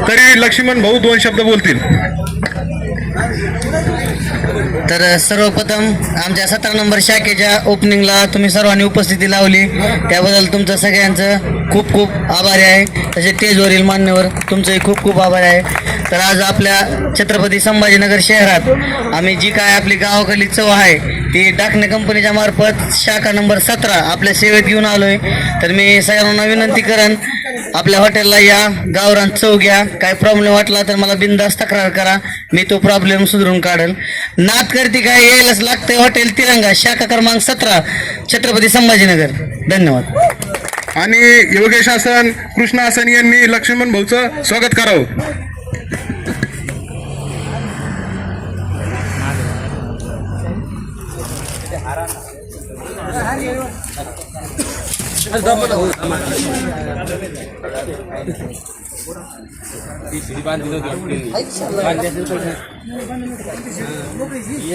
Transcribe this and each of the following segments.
तरी लक्ष्मण भाऊ 2 शब्द बोलतील. तर सर्वप्रथम आमच्या 17 नंबर शाखेच्या ओपनिंगला तुम्ही सर्वांनी उपस्थिती लावली त्याबद्दल तुमचं सगळ्यांचं खूप खूप आभारी आहे. तसे स्टेजवरील मान्यवर तुमचंही खूप खूप आभारी आहे. तर आज आपल्या छत्रपती संभाजीनगर शहरात आम्ही जी काय आपली गावाकडली चव आहे ती डाकणे कंपनीच्या मार्फत शाखा नंबर 17 आपल्या सेवेत घेऊन आलोय. तर मी सगळ्यांना विनंती करेन आपल्या हॉटेलला या, गावरान चव घ्या. काय प्रॉब्लेम वाटला तर मला बिनधास्त तक्रार करा, मी तो प्रॉब्लेम सुधारून काढेल. नात करते काय, यायलाच लागतंय हॉटेल तिरंगा शाखा क्रमांक 17 छत्रपती संभाजीनगर. धन्यवाद. आणि योगेश आसन, कृष्ण आसन यांनी लक्ष्मण भाऊचं स्वागत करावं.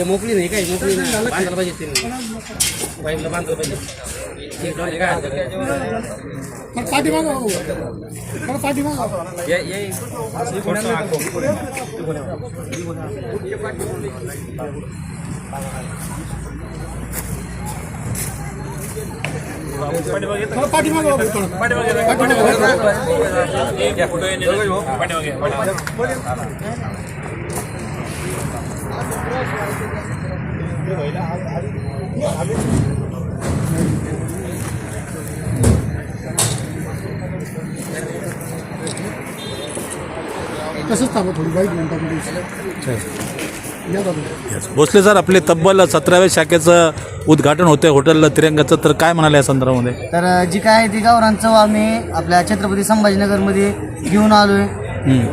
मोकळी नाही काय, मोकळी बांधायला पाहिजे, पाईपला बांधलं पाहिजे. तसंच थांबा थोडी बाईक मिनिटामध्ये. भोसले सर, आपले तब्बल 17व्या शाखेचं उद्घाटन होतं हॉटेल तिरंगाचं, तर काय म्हणाले या संदर्भामध्ये? तर जी काय आहे ती गावरान चव आम्ही आपल्या छत्रपती संभाजीनगरमध्ये घेऊन आलोय.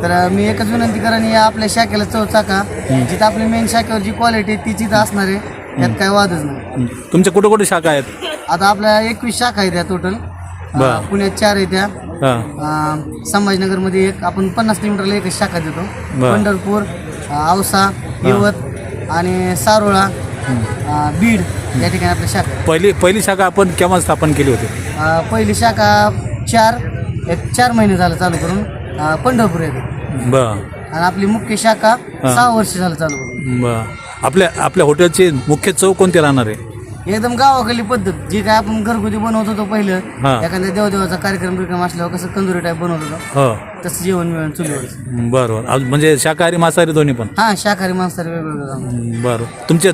तर मी एकच विनंती करेन, या आपल्या शाखेला चव चाका. जिथं आपली मेन शाखेवर जी क्वालिटी ती तिथं असणार आहे, त्यात काय वादच नाही. तुमच्या कुठे कुठे शाखा आहेत? आता आपल्या 21 शाखा आहेत त्या टोटल. पुण्यात 4 आहेत त्या. संभाजीनगरमध्ये एक, आपण 50 किलोमीटरला एक शाखा देतो. पंढरपूर, औसा, यवत आणि सारोळा, बीड या ठिकाणी आपल्या शाखा. पहिली शाखा आपण केव्हा स्थापन केली होती? पहिली शाखा 4 महिने झालं चालू करून पंढरपूर येते. आणि आपली मुख्य शाखा 6 वर्ष झालं चालू करून. आपल्या हॉटेलची मुख्य चव कोणती राहणार आहे? एकदम गावाकडली पद्धत, जी काय आपण घरगुती बनवत होतो पहिलं, एखाद्या देवदेवाचा कार्यक्रम असल्यावर कसं कंदुरी टाईप बनवत होतो, तसं जेवण मिळून चुलीवर. बरोबर. म्हणजे शाकाहारी मांसाहारी दोन्ही पण? हा, शाकाहारी मांसाहारी वेगवेगळं. बरं.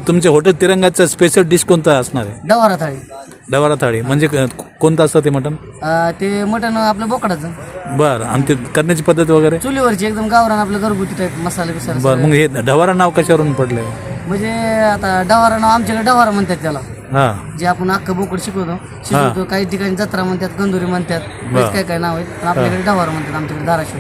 तुमच्या हॉटेल तिरंगाचं स्पेशल डिश कोणतं असणार आहे? डवारा थाळी. डवारा थाळी म्हणजे कोणतं असतं ते मटण? ते मटण आपलं बोकडाचं. बरं. आणि ते करण्याची पद्धत वगैरे? चुलीवरची एकदम गावरान आपलं घरगुती टाईप मसाले बिसाले. बरं. मग हे डवारा नाव कशावरून पडलंय? म्हणजे आता डवारा नाव आमच्याकडे डवारा म्हणतात त्याला. जे आपण अख्खं बोकड शिकवतो. काही ठिकाणी जत्रा म्हणतात, कंदुरी म्हणतात, काय काय नाव आहेत, पण आपल्याकडे डवारा म्हणतात आमच्याकडे धाराशिव.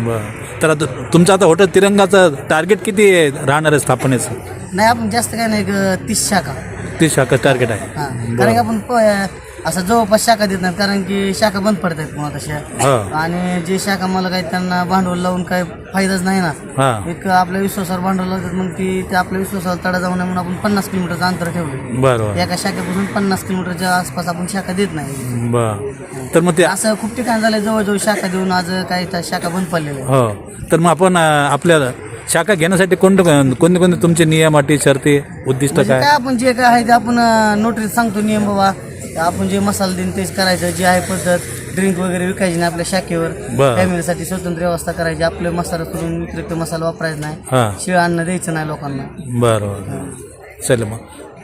बरं. तर तुमचं आता हॉटेल तिरंगाचं टार्गेट किती राहणार आहे स्थापनेचं? नाही, आपण जास्त काय नाही, 30 शाखा. 30 शाखा टार्गेट आहे. कारण की आपण असं जवळपास शाखा देत नाहीत, कारण की शाखा बंद पडत आहेत पुन्हा तशा. आणि जे शाखा मला काही त्यांना भांडवल लावून काही फायदाच नाही ना. एक आपल्या विश्वासावर भांडवल लावतात, मग ती आपल्या विश्वासावर तडा जाऊ नये म्हणून आपण 50 किलोमीटरचं अंतर ठेवलं. बरोबर. एका शाखेपासून 50 किलोमीटरच्या आसपास आपण शाखा देत नाही. तर मग ते असं खूप ठिकाण झालं, जवळजवळ शाखा देऊन आज काही त्या शाखा बंद पडलेल्या आहेत. तर मग आपण आपल्याला शाखा घेण्यासाठी कोणते तुमचे नियम, अटी, शर्ती, उद्दिष्ट काय? आपण जे काय आहे ते आपण नोटरीत सांगतो नियम. बाबा आपण जे मसाला देईन तेच करायचं, जे आहे पद्धत. ड्रिंक वगैरे विकायची नाही आपल्या शाखेवर. फॅमिलीसाठी स्वतंत्र व्यवस्था करायची. आपले मसाला करून अतिरिक्त मसाला वापरायचा नाही. शिळ अन्न द्यायचं नाही लोकांना. बरोबर. चल मग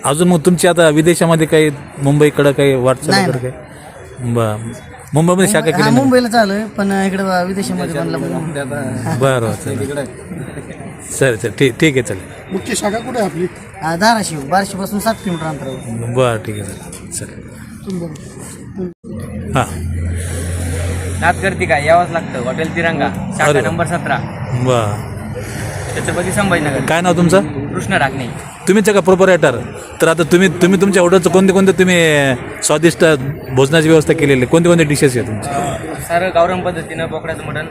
अजून मग तुमची आता विदेशामध्ये काही मुंबईकडं काही वाटचाल वगैरे काय? बरं. मुंबईमध्ये शाखा केली? मुंबईला चालू आहे, पण इकडे विदेशामध्ये बनला. बरं. चल ठीक आहे. चल. मुख्य शाखा कुठे आहे आपली? धाराशिव, बार्शीपासून 7 किलोमीटर अंतरावर. बरं, ठीक आहे. चल. हां, नात करते काय, यावंच लागतं. हॉटेल तिरंगा शाखा नंबर 17. बरं. छत्रपती संभाजीनगर. काय नाव तुमचं? कृष्ण डाकणे. तुम्हीच का प्रोपरायटर? तर आता तुम्ही तुमच्या ऑर्डरचं कोणते तुम्ही स्वादिष्ट भोजनाची व्यवस्था केलेली, कोणते डिशेस आहे तुमचे? सर गावरान पद्धतीनं बोकडाचं मटण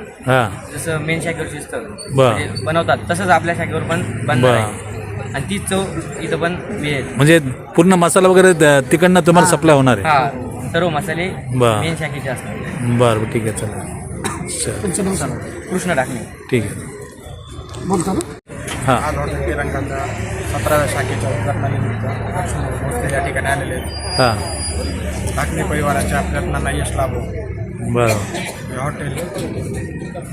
जसं मेन शाखेवर शिजतं बनवतात, तसंच आपल्या शाखेवर पण बनणार आहे. आणि तीच चव इथं पण मिळेल. म्हणजे पूर्ण मसाला वगैरे तिकडनं तुम्हाला सप्लाय होणार आहे? सर्व मसाले मेन शाखेचे असतात. बरं, ठीक आहे. चला. तुमचं नाव सांगा. कृष्ण टाकणे. ठीक आहे. बोलता ना. हां आज हॉटेल तिरंगाच्या 17व्या शाखेच्या उद्घाटनानिमित्त लक्ष्मण भोसले या ठिकाणी आलेले आहेत. हां टाकणे परिवाराच्या प्रयत्नांना यश लाभो. बरं हे हॉटेल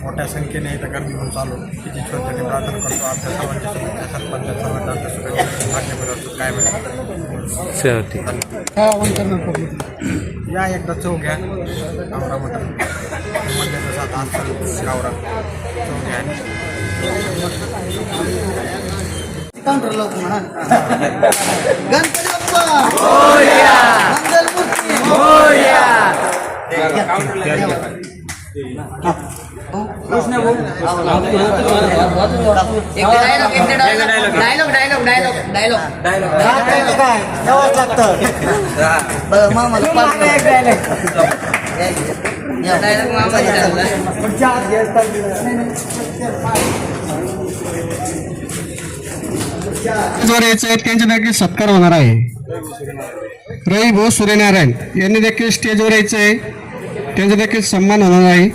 मोठ्या संख्येने इथं गर्दी होऊन चालू तिची छोट्याने प्रार्थना करतो. आपल्या सर्वांच्या शुभेच्छा सरपंच सर्वांच्या आमच्या शुभेच्छा टाकणे परिवाराचं काय मिळेल. चल ठीक आहे. काय आव्हान करणार पब्लिक? या एकदा चव घ्या. गावरा मटण म्हणले तसं आता आजकाल गावरा चव घ्या. काउंटर लावतो म्हणा. गणपती बाप्पा मंगलमूर्ती यायचे त्यांच्या देखील सत्कार होणार आहे. रवी भाऊ सूर्यनारायण यांनी देखील स्टेजवर यायचं आहे. त्यांचा देखील सन्मान होणार आहे.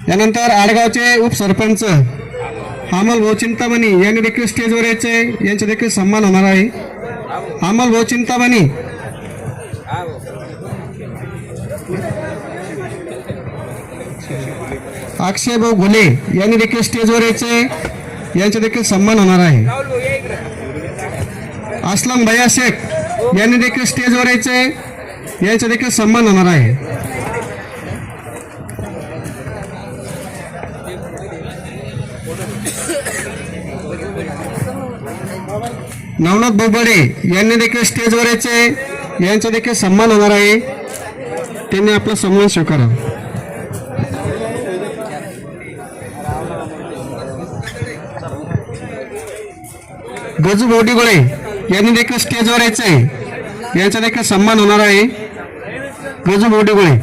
यानंतर आडगावचे उपसरपंच अमल भाऊ चिंतामणी यांनी देखील स्टेजवर यायचे आहे. यांचा देखील सन्मान होणार आहे. अमल भाऊ चिंतामणी. अक्षय भाऊ घोले यांनी देखील स्टेजवर यायचे. यांचा देखील सन्मान होणार आहे. असलम भैया शेख यांनी देखील स्टेजवर यायचे. यांचा देखील सन्मान होणार आहे. नवनाथ बोबडे यांनी देखील स्टेजवर यायचे. यांचा देखील सन्मान होणार आहे. त्यांनी आपला सन्मान स्वीकारावा. गजू बोटीगोळे यांनी देखील स्टेजवर यायचं आहे. यांचा देखील सन्मान होणार आहे. गजू बोटीगोळे.